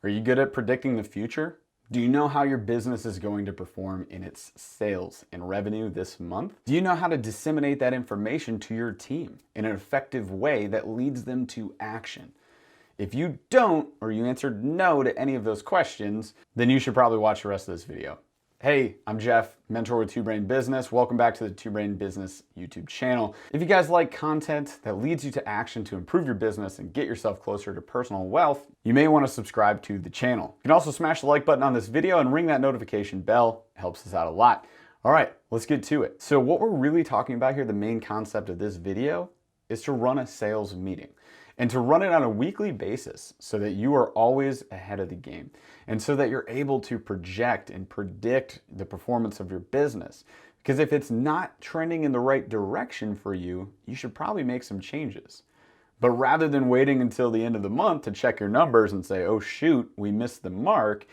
Are you good at predicting the future? Do you know how your business is going to perform in its sales and revenue this month? Do you know how to disseminate that information to your team in an effective way that leads them to action? If you don't, or you answered no to any of those questions, then you should probably watch the rest of this video. Hey, I'm Jeff, mentor with Two Brain Business. Welcome back to the Two Brain Business YouTube channel. If you guys like content that leads you to action to improve your business and get yourself closer to personal wealth, you may want to subscribe to the channel. You can also smash the like button on this video and ring that notification bell. It helps us out a lot. All right, let's get to it. So what we're really talking about here, the main concept of this video, is to run a sales meeting. And to run it on a weekly basis so that you are always ahead of the game and so that you're able to project and predict the performance of your business. Because if it's not trending in the right direction for you, you should probably make some changes. But rather than waiting until the end of the month to check your numbers and say, oh shoot, we missed the mark,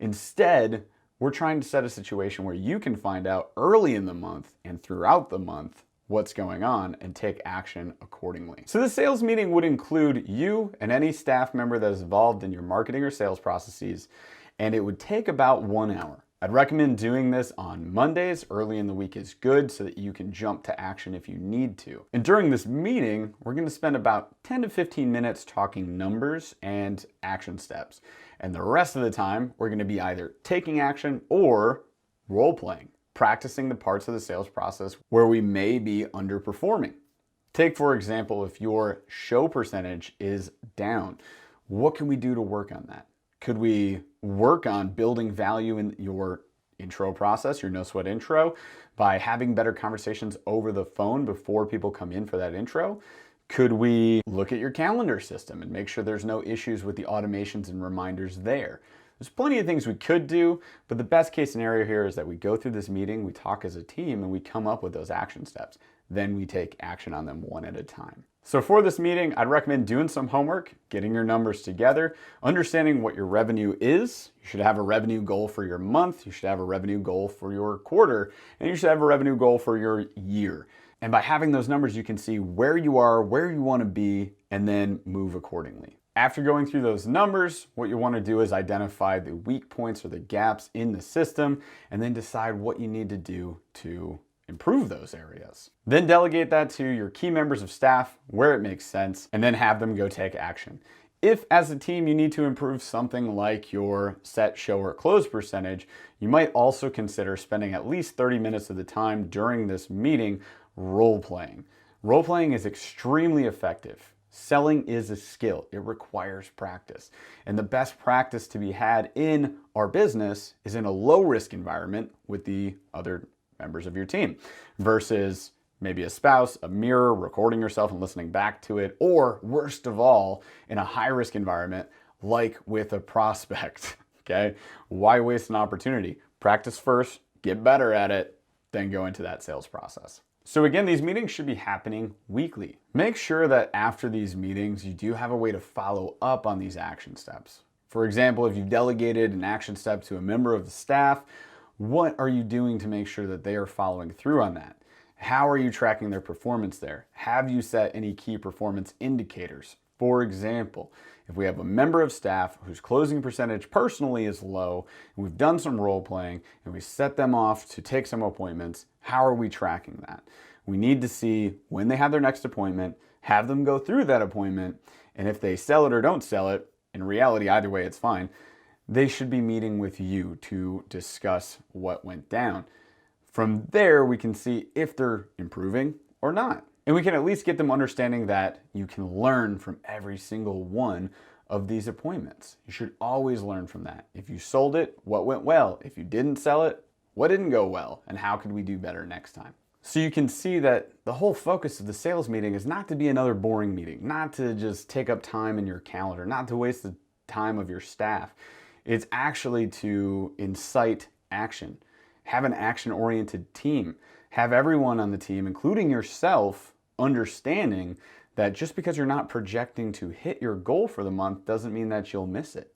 instead, we're trying to set a situation where you can find out early in the month and throughout the month what's going on and take action accordingly. So the sales meeting would include you and any staff member that is involved in your marketing or sales processes, and it would take about 1 hour. I'd recommend doing this on Mondays. Early in the week is good so that you can jump to action if you need to. And during this meeting, we're going to spend about 10 to 15 minutes talking numbers and action steps. And the rest of the time, we're going to be either taking action or role-playing, practicing the parts of the sales process where we may be underperforming. Take, for example, if your show percentage is down, what can we do to work on that? Could we work on building value in your intro process, your no sweat intro, by having better conversations over the phone before people come in for that intro? Could we look at your calendar system and make sure there's no issues with the automations and reminders there? There's plenty of things we could do, but the best case scenario here is that we go through this meeting, we talk as a team, and we come up with those action steps. Then we take action on them one at a time. So for this meeting, I'd recommend doing some homework, getting your numbers together, understanding what your revenue is. You should have a revenue goal for your month, you should have a revenue goal for your quarter, and you should have a revenue goal for your year. And by having those numbers, you can see where you are, where you want to be, and then move accordingly. After going through those numbers, what you want to do is identify the weak points or the gaps in the system and then decide what you need to do to improve those areas. Then delegate that to your key members of staff where it makes sense and then have them go take action. If as a team you need to improve something like your set, show, or close percentage, you might also consider spending at least 30 minutes of the time during this meeting role-playing. Role-playing is extremely effective. Selling is a skill. It requires practice. And the best practice to be had in our business is in a low-risk environment with the other members of your team versus maybe a spouse, a mirror, recording yourself and listening back to it, or worst of all, in a high-risk environment like with a prospect, okay? Why waste an opportunity? Practice first, get better at it, then go into that sales process. So again, these meetings should be happening weekly. Make sure that after these meetings, you do have a way to follow up on these action steps. For example, if you've delegated an action step to a member of the staff, what are you doing to make sure that they are following through on that? How are you tracking their performance there? Have you set any key performance indicators? For example, if we have a member of staff whose closing percentage personally is low, and we've done some role playing, and we set them off to take some appointments, how are we tracking that? We need to see when they have their next appointment, have them go through that appointment, and if they sell it or don't sell it, in reality, either way, it's fine, they should be meeting with you to discuss what went down. From there, we can see if they're improving or not. And we can at least get them understanding that you can learn from every single one of these appointments. You should always learn from that. If you sold it, what went well? If you didn't sell it, what didn't go well? And how could we do better next time? So you can see that the whole focus of the sales meeting is not to be another boring meeting, not to just take up time in your calendar, not to waste the time of your staff. It's actually to incite action. Have an action-oriented team. Have everyone on the team, including yourself, understanding that just because you're not projecting to hit your goal for the month doesn't mean that you'll miss it.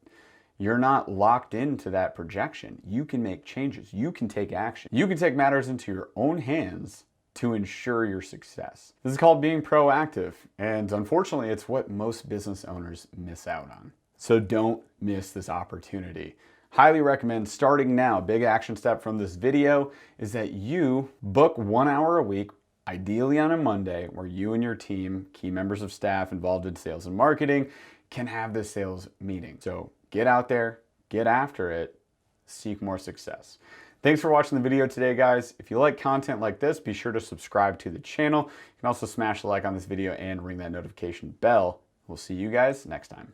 You're not locked into that projection. You can make changes. You can take action. You can take matters into your own hands to ensure your success. This is called being proactive, and unfortunately, it's what most business owners miss out on. So don't miss this opportunity. Highly recommend starting now. Big action step from this video is that you book 1 hour a week, ideally on a Monday, where you and your team, key members of staff involved in sales and marketing, can have this sales meeting. So get out there, get after it, seek more success. Thanks for watching the video today, guys. If you like content like this, be sure to subscribe to the channel. You can also smash the like on this video and ring that notification bell. We'll see you guys next time.